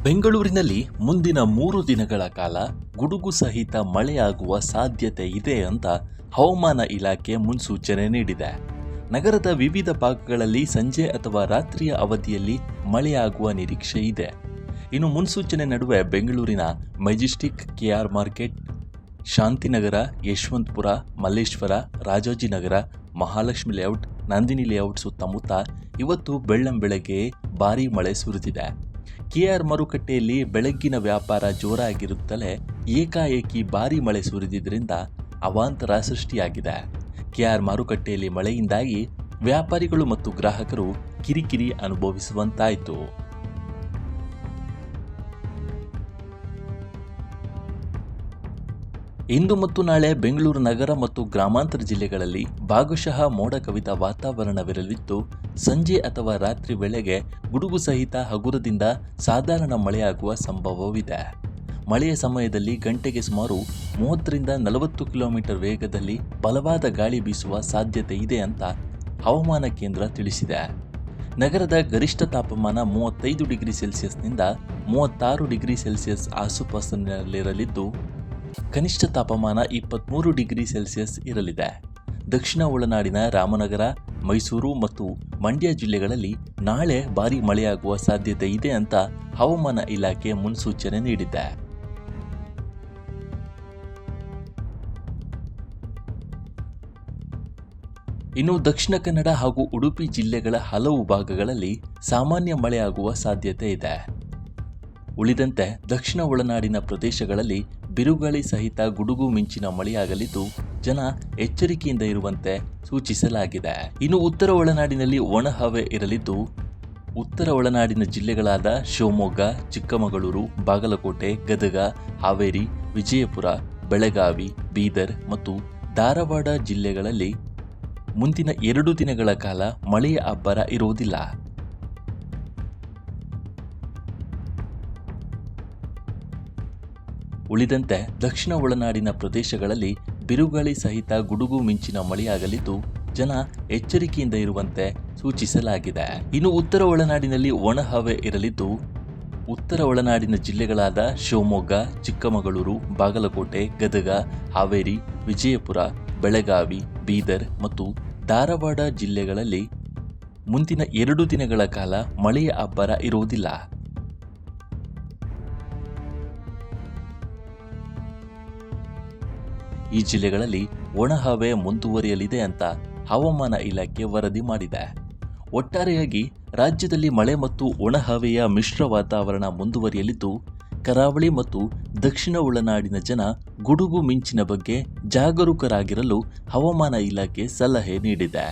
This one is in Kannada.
ಬೆಂಗಳೂರಿನಲ್ಲಿ ಮುಂದಿನ 3 ದಿನಗಳ ಕಾಲ ಗುಡುಗು ಸಹಿತ ಮಳೆಯಾಗುವ ಸಾಧ್ಯತೆ ಇದೆ ಅಂತ ಹವಾಮಾನ ಇಲಾಖೆ ಮುನ್ಸೂಚನೆ ನೀಡಿದೆ. ನಗರದ ವಿವಿಧ ಭಾಗಗಳಲ್ಲಿ ಸಂಜೆ ಅಥವಾ ರಾತ್ರಿಯ ಅವಧಿಯಲ್ಲಿ ಮಳೆಯಾಗುವ ನಿರೀಕ್ಷೆ ಇದೆ. ಇನ್ನು ಮುನ್ಸೂಚನೆ ನಡುವೆ ಬೆಂಗಳೂರಿನ Majestic, KR market, Shantinagar, Yeshwanthpur, Malleshwara, Rajajinagar, Mahalakshmi layout, Nandini layout ಸುತ್ತಮುತ್ತ ಇವತ್ತು ಬೆಳ್ಳಂಬೆಳಗ್ಗೆ ಭಾರೀ ಮಳೆ ಸುರಿದಿದೆ. ಕೆಆರ್ ಮಾರುಕಟ್ಟೆಯಲ್ಲಿ ಬೆಳಗ್ಗಿನ ವ್ಯಾಪಾರ ಜೋರಾಗಿರುತ್ತಲೇ ಏಕಾಏಕಿ ಭಾರೀ ಮಳೆ ಸುರಿದಿದ್ದರಿಂದ ಅವಾಂತರ ಸೃಷ್ಟಿಯಾಗಿದೆ. ಕೆಆರ್ ಮಾರುಕಟ್ಟೆಯಲ್ಲಿ ಮಳೆಯಿಂದಾಗಿ ವ್ಯಾಪಾರಿಗಳು ಮತ್ತು ಗ್ರಾಹಕರು ಕಿರಿಕಿರಿ ಅನುಭವಿಸುವಂತಾಯಿತು. ಇಂದು ಮತ್ತು ನಾಳೆ ಬೆಂಗಳೂರು ನಗರ ಮತ್ತು ಗ್ರಾಮಾಂತರ ಜಿಲ್ಲೆಗಳಲ್ಲಿ ಭಾಗಶಃ ಮೋಡ ಕವಿದ ವಾತಾವರಣವಿರಲಿದ್ದು, ಸಂಜೆ ಅಥವಾ ರಾತ್ರಿ ವೇಳೆಗೆ ಗುಡುಗು ಸಹಿತ ಹಗುರದಿಂದ ಸಾಧಾರಣ ಮಳೆಯಾಗುವ ಸಂಭವವಿದೆ. ಮಳೆಯ ಸಮಯದಲ್ಲಿ ಗಂಟೆಗೆ ಸುಮಾರು 30ರಿಂದ 40 ಕಿಲೋಮೀಟರ್ ವೇಗದಲ್ಲಿ ಬಲವಾದ ಗಾಳಿ ಬೀಸುವ ಸಾಧ್ಯತೆ ಇದೆ ಅಂತ ಹವಾಮಾನ ಕೇಂದ್ರ ತಿಳಿಸಿದೆ. ನಗರದ ಗರಿಷ್ಠ ತಾಪಮಾನ 35 ಡಿಗ್ರಿ ಸೆಲ್ಸಿಯಸ್ನಿಂದ 36 ಡಿಗ್ರಿ ಸೆಲ್ಸಿಯಸ್ ಆಸುಪಾಸಿನಲ್ಲಿರಲಿದ್ದು, ಕನಿಷ್ಠ ತಾಪಮಾನ 23 ಡಿಗ್ರಿ ಸೆಲ್ಸಿಯಸ್ ಇರಲಿದೆ. ದಕ್ಷಿಣ ಒಳನಾಡಿನ ರಾಮನಗರ, ಮೈಸೂರು ಮತ್ತು ಮಂಡ್ಯ ಜಿಲ್ಲೆಗಳಲ್ಲಿ ನಾಳೆ ಭಾರೀ ಮಳೆಯಾಗುವ ಸಾಧ್ಯತೆ ಇದೆ ಅಂತ ಹವಾಮಾನ ಇಲಾಖೆ ಮುನ್ಸೂಚನೆ ನೀಡಿದೆ. ಇನ್ನು ದಕ್ಷಿಣ ಕನ್ನಡ ಹಾಗೂ ಉಡುಪಿ ಜಿಲ್ಲೆಗಳ ಹಲವು ಭಾಗಗಳಲ್ಲಿ ಸಾಮಾನ್ಯ ಮಳೆಯಾಗುವ ಸಾಧ್ಯತೆ ಇದೆ. ಉಳಿದಂತೆ ದಕ್ಷಿಣ ಒಳನಾಡಿನ ಪ್ರದೇಶಗಳಲ್ಲಿ ಬಿರುಗಾಳಿ ಸಹಿತ ಗುಡುಗು ಮಿಂಚಿನ ಮಳೆಯಾಗಲಿದ್ದು, ಜನ ಎಚ್ಚರಿಕೆಯಿಂದ ಇರುವಂತೆ ಸೂಚಿಸಲಾಗಿದೆ. ಇನ್ನು ಉತ್ತರ ಒಳನಾಡಿನಲ್ಲಿ ಒಣಹವೆ ಇರಲಿದ್ದು, ಉತ್ತರ ಒಳನಾಡಿನ ಜಿಲ್ಲೆಗಳಾದ ಶಿವಮೊಗ್ಗ, ಚಿಕ್ಕಮಗಳೂರು, ಬಾಗಲಕೋಟೆ, ಗದಗ, ಹಾವೇರಿ, ವಿಜಯಪುರ, ಬೆಳಗಾವಿ, ಬೀದರ್ ಮತ್ತು ಧಾರವಾಡ ಜಿಲ್ಲೆಗಳಲ್ಲಿ ಮುಂದಿನ 2 ದಿನಗಳ ಕಾಲ ಮಳೆಯ ಅಬ್ಬರ ಇರುವುದಿಲ್ಲ. ಉಳಿದಂತೆ ದಕ್ಷಿಣ ಒಳನಾಡಿನ ಪ್ರದೇಶಗಳಲ್ಲಿ ಬಿರುಗಾಳಿ ಸಹಿತ ಗುಡುಗು ಮಿಂಚಿನ ಮಳೆಯಾಗಲಿದ್ದು, ಜನ ಎಚ್ಚರಿಕೆಯಿಂದ ಇರುವಂತೆ ಸೂಚಿಸಲಾಗಿದೆ. ಇನ್ನು ಉತ್ತರ ಒಳನಾಡಿನಲ್ಲಿ ಒಣಹವೆ ಇರಲಿದ್ದು, ಉತ್ತರ ಒಳನಾಡಿನ ಜಿಲ್ಲೆಗಳಾದ ಶಿವಮೊಗ್ಗ, ಚಿಕ್ಕಮಗಳೂರು, ಬಾಗಲಕೋಟೆ, ಗದಗ, ಹಾವೇರಿ, ವಿಜಯಪುರ, ಬೆಳಗಾವಿ, ಬೀದರ್ ಮತ್ತು ಧಾರವಾಡ ಜಿಲ್ಲೆಗಳಲ್ಲಿ ಮುಂದಿನ 2 ದಿನಗಳ ಕಾಲ ಮಳೆಯ ಅಬ್ಬರ ಇರುವುದಿಲ್ಲ. ಈ ಜಿಲ್ಲೆಗಳಲ್ಲಿ ಒಣಹವೆ ಮುಂದುವರಿಯಲಿದೆ ಅಂತ ಹವಾಮಾನ ಇಲಾಖೆ ವರದಿ ಮಾಡಿದೆ. ಒಟ್ಟಾರೆಯಾಗಿ ರಾಜ್ಯದಲ್ಲಿ ಮಳೆ ಮತ್ತು ಒಣಹವೆಯ ಮಿಶ್ರ ವಾತಾವರಣ ಮುಂದುವರಿಯಲಿದ್ದು, ಕರಾವಳಿ ಮತ್ತು ದಕ್ಷಿಣ ಒಳನಾಡಿನ ಜನ ಗುಡುಗು ಮಿಂಚಿನ ಬಗ್ಗೆ ಜಾಗರೂಕರಾಗಿರಲು ಹವಾಮಾನ ಇಲಾಖೆ ಸಲಹೆ ನೀಡಿದೆ.